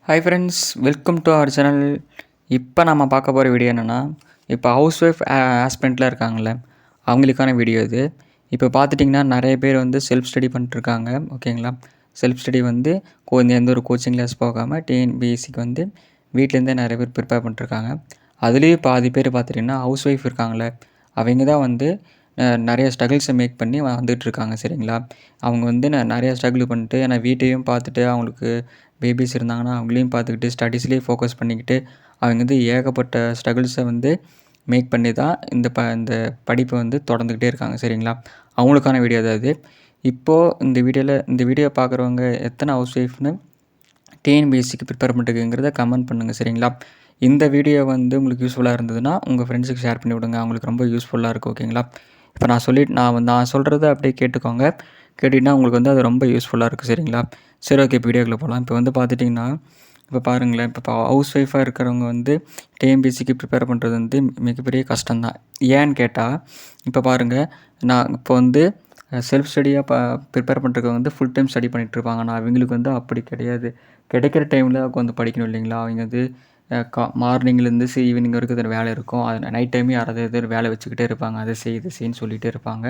Hi friends, welcome to our channel. இப்போ நம்ம பார்க்க போகிற வீடியோ என்னென்னா, இப்போ ஹவுஸ் ஒய்ஃப் ஆஸ்பிரண்ட்டில் இருக்காங்கள்ல, அவங்களுக்கான வீடியோ இது. இப்போ பார்த்துட்டிங்கன்னா நிறைய பேர் வந்து செல்ஃப் ஸ்டடி பண்ணிட்டுருக்காங்க. ஓகேங்களா? செல்ஃப் ஸ்டடி வந்து எந்த ஒரு கோச்சிங் கிளாஸ் போகாமல் டிஎன்பிஎஸ்சிக்கு வந்து வீட்டிலேருந்தே நிறைய பேர் ப்ரிப்பேர் பண்ணிட்டுருக்காங்க. அதுலேயும் பாதி பேர் பார்த்துட்டிங்கன்னா ஹவுஸ் ஒய்ஃப் இருக்காங்களே, அவங்க தான் வந்து நிறைய ஸ்ட்ரகிள்ஸை மேக் பண்ணி வந்துட்டுருக்காங்க. சரிங்களா? அவங்க வந்து நிறையா ஸ்ட்ரகிள் பண்ணிட்டு, ஏன்னா வீட்டையும் பார்த்துட்டு, அவங்களுக்கு பேபிஸ் இருந்தாங்கன்னா அவங்களையும் பார்த்துக்கிட்டு, ஸ்டடீஸ்லேயே ஃபோக்கஸ் பண்ணிக்கிட்டு, அவங்க வந்து ஏகப்பட்ட ஸ்ட்ரகிள்ஸை வந்து மேக் பண்ணி தான் இந்த படிப்பை வந்து தொடர்ந்துக்கிட்டே இருக்காங்க. சரிங்களா? அவங்களுக்கான வீடியோ தான் இது. இப்போது இந்த வீடியோ பார்க்குறவங்க எத்தனை ஹவுஸ் ஒய்ஃப்னு டிஎன்பிஎஸ்சிக்கு ப்ரிப்பேர் பண்ணிட்டுருக்குங்கிறத கமெண்ட் பண்ணுங்கள். சரிங்களா? இந்த வீடியோ வந்து உங்களுக்கு யூஸ்ஃபுல்லாக இருந்ததுன்னா உங்கள் ஃப்ரெண்ட்ஸுக்கு ஷேர் பண்ணி விடுங்க. அவங்களுக்கு ரொம்ப யூஸ்ஃபுல்லாக இருக்கும். ஓகேங்களா? இப்போ நான் சொல்கிறத அப்படியே கேட்டுக்கோங்க. கேட்டிங்கன்னா உங்களுக்கு வந்து அது ரொம்ப யூஸ்ஃபுல்லாக இருக்குது. சரிங்களா? சரி, ஓகே, இப்போ வீடியோக்குள்ளே போகலாம். இப்போ வந்து பார்த்துட்டிங்கன்னா, இப்போ பாருங்களேன், இப்போ ஹவுஸ் ஒய்ஃபாக இருக்கிறவங்க வந்து டிஎன்பிஎஸ்சிக்கு ப்ரிப்பேர் பண்ணுறது வந்து மிகப்பெரிய கஷ்டம்தான். ஏன்னு கேட்டால், இப்போ பாருங்கள், நான் இப்போ வந்து செல்ஃப் ஸ்டடியாக ப்ரிப்பேர் பண்ணுறவங்க வந்து ஃபுல் டைம் ஸ்டடி பண்ணிகிட்ருப்பாங்க. ஆனால் அவங்களுக்கு வந்து அப்படி கிடையாது. கிடைக்கிற டைமில் உட்காந்து படிக்கணும் இல்லைங்களா? அவங்க வந்து மார்னிங்லேருந்து ஈவினிங் வரைக்கும் இதில் வேலை இருக்கும். அது நைட் டைமே யாராவது எதாவது வேலை வச்சுக்கிட்டே இருப்பாங்க. அதை செய் இதை செய்ன்னு சொல்லிகிட்டே இருப்பாங்க.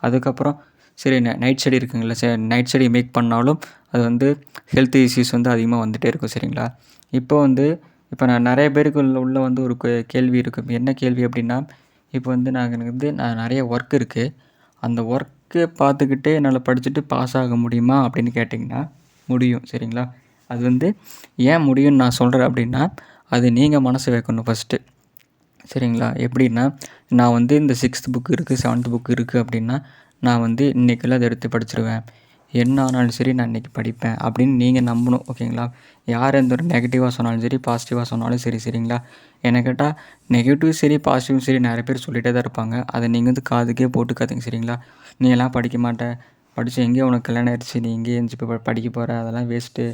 அதுக்கப்புறம் சரி, நைட் ஸ்டடி இருக்குங்களா, சரி நைட் ஸ்டடி மேக் பண்ணாலும் அது வந்து ஹெல்த் இஷ்யூஸ் வந்து அதிகமாக வந்துகிட்டே இருக்கும். சரிங்களா? இப்போ நான் நிறைய பேருக்கு உள்ள வந்து ஒரு கேள்வி இருக்குது. என்ன கேள்வி அப்படின்னா, இப்போ வந்து எனக்கு வந்து நிறைய ஒர்க் இருக்குது. அந்த ஒர்க்கை பார்த்துக்கிட்டே என்னால் படிச்சுட்டு பாஸ் ஆக முடியுமா அப்படின்னு கேட்டிங்கன்னா முடியும். சரிங்களா? அது வந்து ஏன் முடியும்னு நான் சொல்கிறேன் அப்படின்னா, அது நீங்கள் மனசு வைக்கணும் ஃபஸ்ட்டு. சரிங்களா? எப்படின்னா, நான் வந்து இந்த 6th புக் இருக்குது, 7th புக் இருக்குது அப்படின்னா, நான் வந்து இன்றைக்கெல்லாம் அதை எடுத்து படிச்சுருவேன். என்ன ஆனாலும் சரி நான் இன்றைக்கி படிப்பேன் அப்படின்னு நீங்கள் நம்பணும். ஓகேங்களா? யார் எந்த ஒரு நெகட்டிவாக சொன்னாலும் சரி, பாசிட்டிவாக சொன்னாலும் சரி. சரிங்களா? என்ன கேட்டால் நெகட்டிவ் சரி, பாசிட்டிவும் சரி நிறைய பேர் சொல்லிகிட்டே தான் இருப்பாங்க. அதை நீங்கள் வந்து காதுக்கே போட்டுக்காதீங்க. சரிங்களா? நீ எல்லாம் படிக்க மாட்டே, படித்து எங்கேயோ உனக்கு கல்யாணம் ஆயிடுச்சு, நீ எங்கேயே எழுந்துச்சி போய் படிக்க போகிற, அதெல்லாம் வேஸ்ட்டு.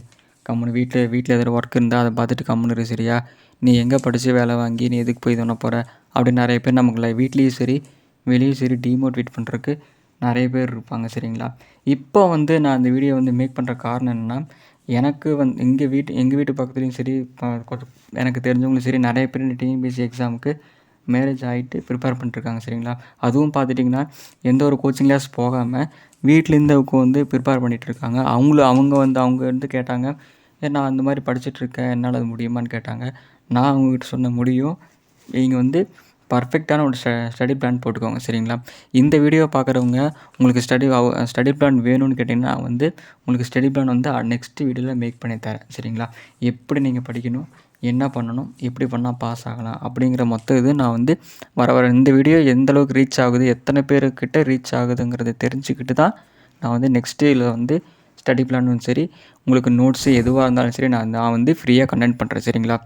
கம்முன்னு வீட்டில் எதாவது ஒர்க் இருந்தால் அதை பார்த்துட்டு கம்முன்னு இரு. சரியா? நீ எங்கே படித்து வேலை வாங்கி நீ எதுக்கு போய் இது பண்ண போகிற அப்படின்னு நிறைய பேர் நமக்குள்ள வீட்லேயும் சரி வெளியும் சரி டிமோட்டிவேட் பண்ணுறதுக்கு நிறைய பேர் இருப்பாங்க. சரிங்களா? இப்போ வந்து நான் இந்த வீடியோ வந்து மேக் பண்ணுற காரணம் என்னென்னா, எனக்கு வந்து எங்கள் வீட்டு பக்கத்துலேயும் சரி, கொஞ்சம் எனக்கு தெரிஞ்சவங்களும் சரி நிறைய பேர் டிஎன்பிஎஸ்சி எக்ஸாமுக்கு மேரேஜ் ஆகிட்டு ப்ரிப்பேர் பண்ணிட்டுருக்காங்க. சரிங்களா? அதுவும் பார்த்துட்டிங்கன்னா எந்த ஒரு கோச்சிங் கிளாஸ் போகாமல் வீட்டிலேருந்து வந்து ப்ரிப்பேர் பண்ணிகிட்ருக்காங்க. அவங்க வந்து கேட்டாங்க, நான் அந்த மாதிரி படிச்சுட்ருக்கேன், என்னால் அது முடியுமான்னு கேட்டாங்க. நான் அவங்ககிட்ட சொன்ன முடியும். நீங்கள் வந்து பர்ஃபெக்டான ஒரு ஸ்டடி பிளான் போட்டுக்கோங்க. சரிங்களா? இந்த வீடியோ பார்க்குறவங்க உங்களுக்கு ஸ்டடி பிளான் வேணும்னு கேட்டிங்கன்னா வந்து உங்களுக்கு ஸ்டடி பிளான் வந்து நெக்ஸ்ட் வீடியோவில் மேக் பண்ணி தரேன். சரிங்களா? எப்படி நீங்கள் படிக்கணும், என்ன பண்ணணும், எப்படி பண்ணால் பாஸ் ஆகலாம் அப்படிங்கிற மொத்த இது நான் வந்து வர இந்த வீடியோ எந்த அளவுக்கு ரீச் ஆகுது, எத்தனை பேருக்கிட்ட ரீச் ஆகுதுங்கிறத தெரிஞ்சுக்கிட்டு தான் நான் வந்து நெக்ஸ்ட்டு இதில் வந்து ஸ்டடி பிளானும் சரி, உங்களுக்கு நோட்ஸு எதுவாக இருந்தாலும் சரி நான் வந்து ஃப்ரீயாக கண்டென்ட் பண்ணுறேன். சரிங்களா?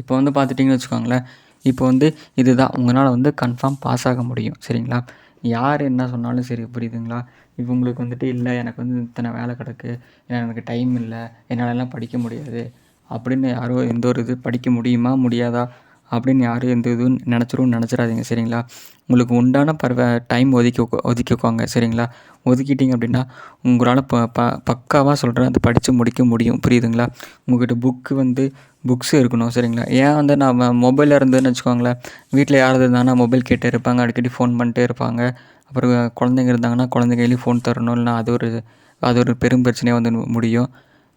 இப்போ வந்து பார்த்துட்டிங்கன்னு வச்சுக்கோங்களேன், இப்போ வந்து இதுதான் உங்களால் வந்து கன்ஃபார்ம் பாஸ் ஆக முடியும். சரிங்களா? யார் என்ன சொன்னாலும் சரி, புரியுதுங்களா? இப்போ உங்களுக்கு வந்துட்டு இல்லை, எனக்கு வந்து இத்தனை வேலை கிடக்கு, எனக்கு டைம் இல்லை, என்னாலலாம் படிக்க முடியாது அப்படின்னு யாரோ எந்த ஒரு இது படிக்க முடியுமா முடியாதா அப்படின்னு யாரும் எந்த இதுவும் நினச்சிடாதீங்க. சரிங்களா? உங்களுக்கு உண்டான டைம் ஒதுக்கிக்கோங்க. சரிங்களா? ஒதுக்கிட்டிங்க அப்படின்னா உங்களால் பக்காவாக சொல்கிறேன், அதை படித்து முடிக்க முடியும். புரியுதுங்களா? உங்கள்கிட்ட புக்ஸு இருக்கணும். சரிங்களா? ஏன் வந்து நம்ம மொபைலில் இருந்ததுன்னு வச்சுக்கோங்களேன், வீட்டில் யாராவது இருந்தாங்கன்னா மொபைல் கேட்டே இருப்பாங்க, அடிக்கடி ஃபோன் பண்ணிட்டே இருப்பாங்க. அப்புறம் குழந்தைங்க இருந்தாங்கன்னா குழந்தைங்க ஃபோன் தரணும், இல்லைனா அது ஒரு பெரும் பிரச்சனையாக வந்து முடியும்.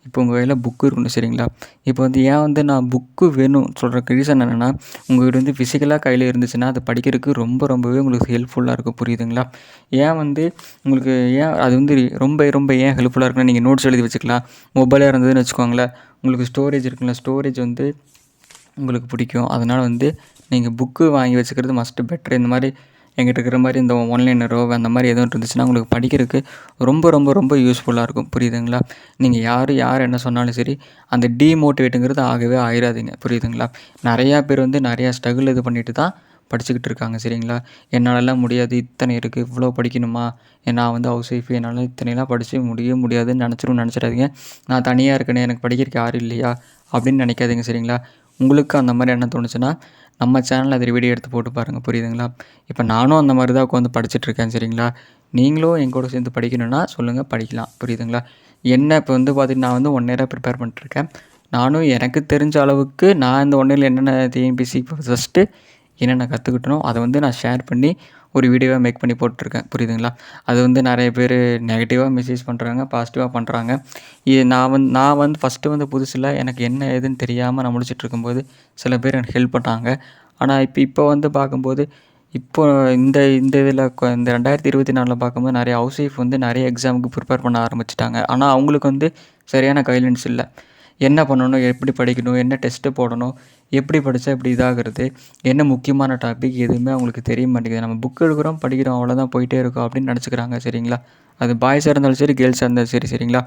இப்போ உங்கள் கையில் புக்கு இருக்கணும். சரிங்களா? இப்போ வந்து ஏன் வந்து நான் புக்கு வேணும் சொல்கிறக்கு ரீசன் என்னென்னா, உங்கள்கிட்ட வந்து ஃபிசிக்கலாக கையில் இருந்துச்சுன்னா அது படிக்கிறதுக்கு ரொம்பவே உங்களுக்கு ஹெல்ப்ஃபுல்லாக இருக்கும். புரியுதுங்களா? ஏன் வந்து உங்களுக்கு ஏன் அது வந்து ரொம்ப ஏன் ஹெல்ப்ஃபுல்லாக இருக்குன்னா, நீங்கள் நோட்ஸ் எழுதி வச்சுக்கலாம். மொபைலாக இருந்ததுன்னு வச்சுக்கோங்களேன், உங்களுக்கு ஸ்டோரேஜ் இருக்குல்ல, ஸ்டோரேஜ் வந்து உங்களுக்கு பிடிக்கும். அதனால் வந்து நீங்கள் புக்கு வாங்கி வச்சுக்கிறது மஸ்ட்டு பெட்ரு. இந்த மாதிரி எங்கிட்ட இருக்கிற மாதிரி இந்த ஒன்லைனரோ அந்த மாதிரி எதுவும் இருந்துச்சுன்னா உங்களுக்கு படிக்கிறதுக்கு ரொம்ப யூஸ்ஃபுல்லாக இருக்கும். புரியுதுங்களா? நீங்கள் யார் என்ன சொன்னாலும் சரி, அந்த டீமோட்டிவேட்டுங்கிறது ஆகவே ஆயிடாதீங்க. புரியுதுங்களா? நிறையா பேர் வந்து நிறையா ஸ்ட்ரகிள் இது பண்ணிட்டு தான் படிச்சுக்கிட்டு இருக்காங்க. சரிங்களா? என்னாலலாம் முடியாது, இத்தனை இருக்குது, இவ்வளோ படிக்கணுமா, நான் வந்து ஹவுஸ் ஒய்ஃப், என்னால் இத்தனைலாம் படித்து முடியாதுன்னு நினச்சிடாதீங்க. நான் தனியாக இருக்கேனே, எனக்கு படிக்கிறதுக்கு யாரும் இல்லையா அப்படின்னு நினைக்காதீங்க. சரிங்களா? உங்களுக்கு அந்த மாதிரி என்ன தோணுச்சுன்னா நம்ம சேனலில் அது வீடியோ எடுத்து போட்டு பாருங்கள். புரியுதுங்களா? இப்போ நானும் அந்த மாதிரி தான் உட்காந்து படிச்சுட்ருக்கேன். சரிங்களா? நீங்களும் என் கூட சேர்ந்து படிக்கணும்னா சொல்லுங்கள், படிக்கலாம். புரியுதுங்களா? என்ன இப்போ வந்து பார்த்திங்கன்னா நான் வந்து 1 இயராக ப்ரிப்பேர் பண்ணிட்டுருக்கேன். நானும் எனக்கு தெரிஞ்ச அளவுக்கு நான் இந்த 1 இயர்ல என்னென்ன டிஎன்பிஎஸ்சி ஃபஸ்ட்டு என்னென்ன கற்றுக்கிட்டனோ அதை வந்து நான் ஷேர் பண்ணி ஒரு வீடியோவாக மேக் பண்ணி போட்டிருக்கேன். புரியுதுங்களா? அது வந்து நிறைய பேர் நெகட்டிவாக மெசேஜ் பண்ணுறாங்க, பாசிட்டிவாக பண்ணுறாங்க. நான் வந்து ஃபஸ்ட்டு வந்து புதுசில் எனக்கு என்ன ஏதுன்னு தெரியாமல் நான் முழிச்சிட்டு இருக்கும்போது சில பேர் எனக்கு ஹெல்ப் பண்ணாங்க. ஆனால் இப்போ வந்து பார்க்கும்போது இப்போ இந்த இந்த இதில் இந்த 2024 பார்க்கும்போது நிறைய ஹவுஸ் ஒய்ஃப் வந்து நிறைய எக்ஸாமுக்கு ப்ரிப்பேர் பண்ண ஆரம்பிச்சிட்டாங்க. ஆனால் அவங்களுக்கு வந்து சரியான கைட்லைன்ஸ் இல்லை. என்ன பண்ணணும், எப்படி படிக்கணும், என்ன டெஸ்ட்டு போடணும், எப்படி படித்தா இப்படி இதாகிறது, என்ன முக்கியமான டாபிக் எதுவுமே அவங்களுக்கு தெரிய மாட்டேங்குது. நம்ம புக் எடுக்கிறோம், படிக்கிறோம், அவ்வளோதான், போயிட்டே இருக்கோம் அப்படின்னு நினச்சிக்கிறாங்க. சரிங்களா? அது பாய்ஸாக இருந்தாலும் சரி, கேர்ள்ஸாக இருந்தாலும் சரி. சரிங்களா?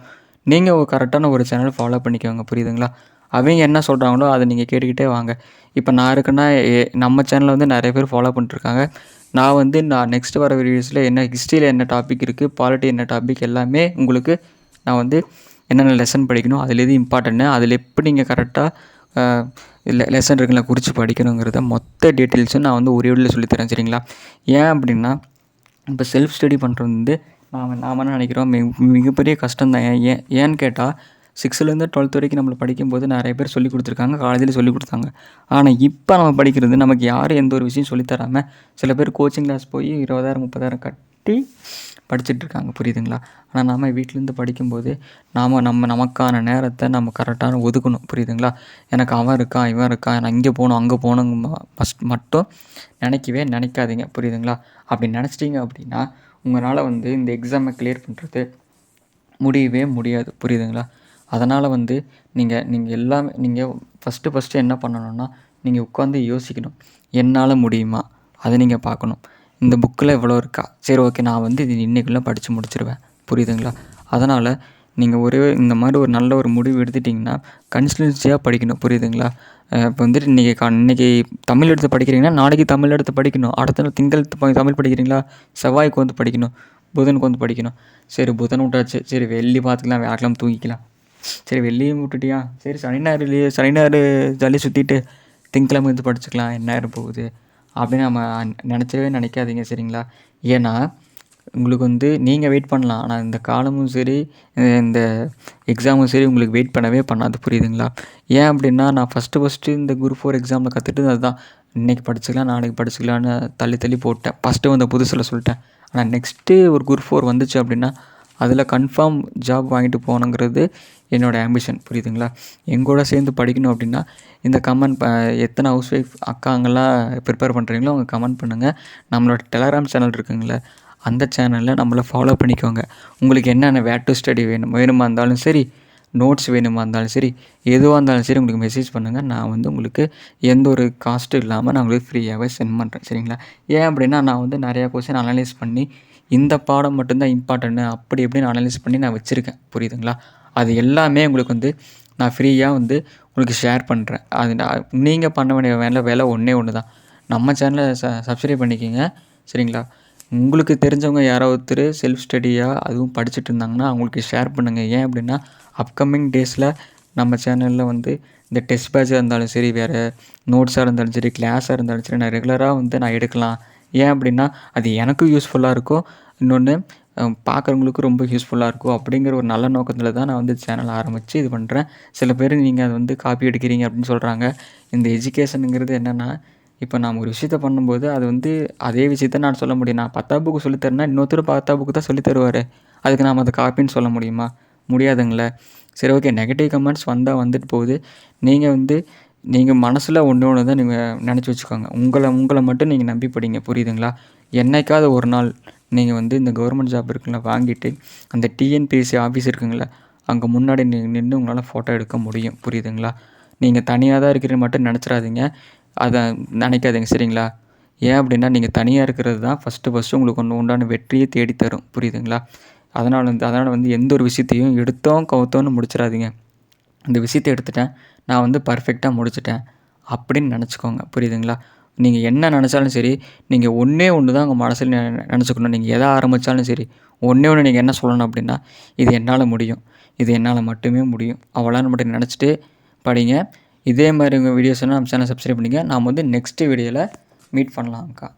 நீங்கள் ஒரு கரெக்டான ஒரு சேனல் ஃபாலோ பண்ணிக்கோங்க. புரியுதுங்களா? அவங்க என்ன சொல்கிறாங்களோ அதை நீங்கள் கேட்டுக்கிட்டே வாங்க. இப்போ நான் இருக்கேன்னா நம்ம சேனலில் வந்து நிறைய பேர் ஃபாலோ பண்ணிட்டுருக்காங்க. நான் நெக்ஸ்ட்டு வர வீடியோஸில் என்ன ஹிஸ்ட்ரியில் என்ன டாபிக் இருக்குது, பாலிட்டி என்ன டாபிக் எல்லாமே உங்களுக்கு நான் வந்து என்னென்ன லெசன் படிக்கணும், அதில் எது இம்பார்ட்டன்ட்டு, அதில் எப்படி நீங்கள் கரெக்டாக லெசன் இருக்குல்ல குறித்து படிக்கணுங்கிறத மொத்த டீட்டெயில்ஸும் நான் வந்து ஒரே வீடியோவில் சொல்லித்தரேன். சரிங்களா? ஏன் அப்படின்னா இப்போ செல்ஃப் ஸ்டடி பண்ணுறது வந்து நாம் என்ன நினைக்கிறோம், மிகப்பெரிய கஷ்டம் தான். ஏன்னு கேட்டால் 6லேருந்து 12th வரைக்கும் நம்மளை படிக்கும்போது நிறைய பேர் சொல்லிக் கொடுத்துருக்காங்க, காலேஜில் சொல்லிக் கொடுத்தாங்க. ஆனால் இப்போ நம்ம படிக்கிறது நமக்கு யாரும் எந்த ஒரு விஷயம் சொல்லித்தராமல் சில பேர் கோச்சிங் கிளாஸ் போய் 20,000 30,000 கட்டி படிச்சுட்ருக்காங்க. புரியுதுங்களா? ஆனால் நம்ம வீட்டிலேருந்து படிக்கும்போது நமக்கான நேரத்தை நம்ம கரெக்டான ஒதுக்கணும். புரியுதுங்களா? எனக்கு அவன் இருக்கான், இவன் இருக்கான், நான் இங்கே போகணும், அங்கே போகணுங்க மட்டும் நினைக்காதீங்க. புரியுதுங்களா? அப்படி நினச்சிட்டிங்க அப்படின்னா உங்களால் வந்து இந்த எக்ஸாமை கிளியர் பண்ணுறது முடியவே முடியாது. புரியுதுங்களா? அதனால் வந்து நீங்கள் எல்லாமே ஃபஸ்ட்டு என்ன பண்ணணும்னா, நீங்கள் உட்காந்து யோசிக்கணும். என்னால் முடியுமா? அதை நீங்கள் பார்க்கணும். இந்த புக்கில் இவ்வளோ இருக்கா? சரி, ஓகே, நான் வந்து இது இன்றைக்குள்ளே படித்து முடிச்சிடுவேன். புரியுதுங்களா? அதனால் நீங்கள் இந்த மாதிரி ஒரு நல்ல ஒரு முடிவு எடுத்துட்டிங்கன்னா கன்சிஸ்டன்சியாக படிக்கணும். புரியுதுங்களா? இப்போ வந்துட்டு இன்றைக்கி தமிழ் எடுத்து படிக்கிறீங்கன்னா நாளைக்கு தமிழ் எடுத்து படிக்கணும். அடுத்த நாள் திங்கள் தமிழ் படிக்கிறீங்களா, செவ்வாய்க்கு வந்து படிக்கணும், புதனுக்கு வந்து படிக்கணும். சரி, புதன் விட்டாச்சு, சரி வெள்ளி பார்த்துக்கலாம், வியாழக்கிழமை தூங்கிக்கலாம். சரி, வெள்ளியும் விட்டுட்டியா, சரி சனி ஞாயிறு ஜாலியாக சுற்றிட்டு திங்கக்கிழமை வந்து படிச்சுக்கலாம், என்ன ஆயிரம் போகுது அப்படின்னு நம்ம நினைக்காதீங்க. சரிங்களா? ஏன்னா உங்களுக்கு வந்து நீங்கள் வெயிட் பண்ணலாம், ஆனால் இந்த காலமும் சரி இந்த எக்ஸாமும் சரி உங்களுக்கு வெயிட் பண்ணவே பண்ணாது. புரியுதுங்களா? ஏன் அப்படின்னா நான் ஃபஸ்ட்டு இந்த குரூப் 4 எக்ஸாமில் கற்றுட்டு அதுதான், இன்றைக்கி படிச்சுக்கலாம், நாளைக்கு படிச்சுக்கலான்னு தள்ளி போட்டேன். ஃபஸ்ட்டு வந்த புதுசில் சொல்லிட்டேன். ஆனால் நெக்ஸ்ட்டு ஒரு குரூப் 4 வந்துச்சு அப்படின்னா அதில் கன்ஃபார்ம் ஜாப் வாங்கிட்டு போகணுங்கிறது என்னோடய ஆம்பிஷன். புரியுதுங்களா? எங்கூட சேர்ந்து படிக்கணும் அப்படின்னா இந்த எத்தனை ஹவுஸ் ஒய்ஃப் அக்காங்கெல்லாம் ப்ரிப்பேர் பண்ணுறீங்களோ அவங்க கமெண்ட் பண்ணுங்கள். நம்மளோட டெலகிராம் சேனல் இருக்குங்களே, அந்த சேனலில் நம்மளை ஃபாலோ பண்ணிக்கோங்க. உங்களுக்கு என்னென்ன வேர் டு ஸ்டடி வேணுமா இருந்தாலும் சரி, நோட்ஸ் வேணுமா இருந்தாலும் சரி, எதுவாக இருந்தாலும் சரி உங்களுக்கு மெசேஜ் பண்ணுங்கள். நான் வந்து உங்களுக்கு எந்த ஒரு காஸ்ட்டும் இல்லாமல் நான் உங்களுக்கு ஃப்ரீயாகவே சென்ட் பண்ணுறேன். சரிங்களா? ஏன் அப்படின்னா நான் வந்து நிறையா கொஸ்டின் அனலைஸ் பண்ணி இந்த பாடம் மட்டும்தான் இம்பார்ட்டன்ட்டு அப்படி எப்படின்னு அனலைஸ் பண்ணி நான் வச்சுருக்கேன். புரியுதுங்களா? அது எல்லாமே உங்களுக்கு வந்து நான் ஃப்ரீயாக வந்து உங்களுக்கு ஷேர் பண்ணுறேன். அது நீங்கள் பண்ண வேண்டிய வேலை ஒன்று தான். நம்ம சேனலை சப்ஸ்கிரைப் பண்ணிக்கோங்க. சரிங்களா? உங்களுக்கு தெரிஞ்சவங்க யாரோ ஒருத்தர் செல்ஃப் ஸ்டடியாக அதுவும் படிச்சுட்டு இருந்தாங்கன்னா அவங்களுக்கு ஷேர் பண்ணுங்கள். ஏன் அப்படின்னா அப்கமிங் டேஸில் நம்ம சேனலில் வந்து இந்த டெஸ்ட் பேட்சாக இருந்தாலும் சரி, வேறு நோட்ஸாக இருந்தாலும் சரி, கிளாஸாக இருந்தாலும் சரி, நான் ரெகுலராக வந்து நான் எடுக்கலாம். ஏன் அப்படின்னா அது எனக்கும் யூஸ்ஃபுல்லாக இருக்கும், இன்னொன்று பார்க்குறவங்களுக்கும் ரொம்ப யூஸ்ஃபுல்லாக இருக்கும். அப்படிங்கிற ஒரு நல்ல நோக்கத்தில் தான் நான் வந்து சேனல் ஆரம்பித்து இது பண்ணுறேன். சில பேர் நீங்கள் அதை வந்து காப்பி அடிக்கிறீங்க அப்படின்னு சொல்கிறாங்க. இந்த எஜுகேஷனுங்கிறது என்னென்னா, இப்போ நாம் ஒரு விஷயத்த பண்ணும்போது அது வந்து அதே விஷயத்த நான் சொல்ல முடியும். நான் 10ஆம் புக்கு சொல்லித்தரேன்னா இன்னொருத்தர் 10ஆம் புக்கு தான் சொல்லி தருவார். அதுக்கு நாம் அதை காப்பின்னு சொல்ல முடியுமா? முடியாதுங்களே. சரி, ஓகே, நெகட்டிவ் கமெண்ட்ஸ் வந்துட்டு போகுது. நீங்கள் மனசில் ஒன்று தான் நீங்கள் நினச்சி வச்சுக்கோங்க. உங்களை மட்டும் நீங்கள் நம்பி படிங்க. புரியுதுங்களா? என்னைக்காவது ஒரு நாள் நீங்கள் வந்து இந்த கவர்மெண்ட் ஜாப் இருக்குங்களா வாங்கிட்டு அந்த டிஎன்பிஎஸ்சி ஆஃபீஸ் இருக்குங்களா அங்கே முன்னாடி நின்று உங்களால் ஃபோட்டோ எடுக்க முடியும். புரியுதுங்களா? நீங்கள் தனியாக தான் இருக்கிறது மட்டும் நினச்சிடாதீங்க, அதை நினைக்காதீங்க. சரிங்களா? ஏன் அப்படின்னா நீங்கள் தனியாக இருக்கிறது தான் ஃபஸ்ட்டு உங்களுக்கு உண்டான வெற்றியை தேடித்தரும். புரியுதுங்களா? அதனால் வந்து எந்த ஒரு விஷயத்தையும் எடுத்தோம் கவுத்தோன்னு முடிச்சிடாதீங்க. இந்த விஷயத்தை எடுத்துட்டேன், நான் வந்து பர்ஃபெக்டாக முடிச்சிட்டேன் அப்படின்னு நினச்சிக்கோங்க. புரியுதுங்களா? நீங்கள் என்ன நினச்சாலும் சரி, நீங்கள் ஒன்றே ஒன்று தான் உங்கள் மனசில் நினச்சிக்கணும். நீங்கள் எதை ஆரம்பித்தாலும் சரி, ஒன்றே ஒன்று நீங்கள் என்ன சொல்லணும் அப்படின்னா, இது என்னால் முடியும், இது என்னால் மட்டுமே முடியும், அவ்வளோன்னு மட்டும் நினச்சிட்டு படிங்க. இதே மாதிரி உங்கள் வீடியோஸ்னால் நம்ம சேனல் சப்ஸ்கிரைப் பண்ணிங்க. நாம் வந்து நெக்ஸ்ட்டு வீடியோவில் மீட் பண்ணலாம்க்கா.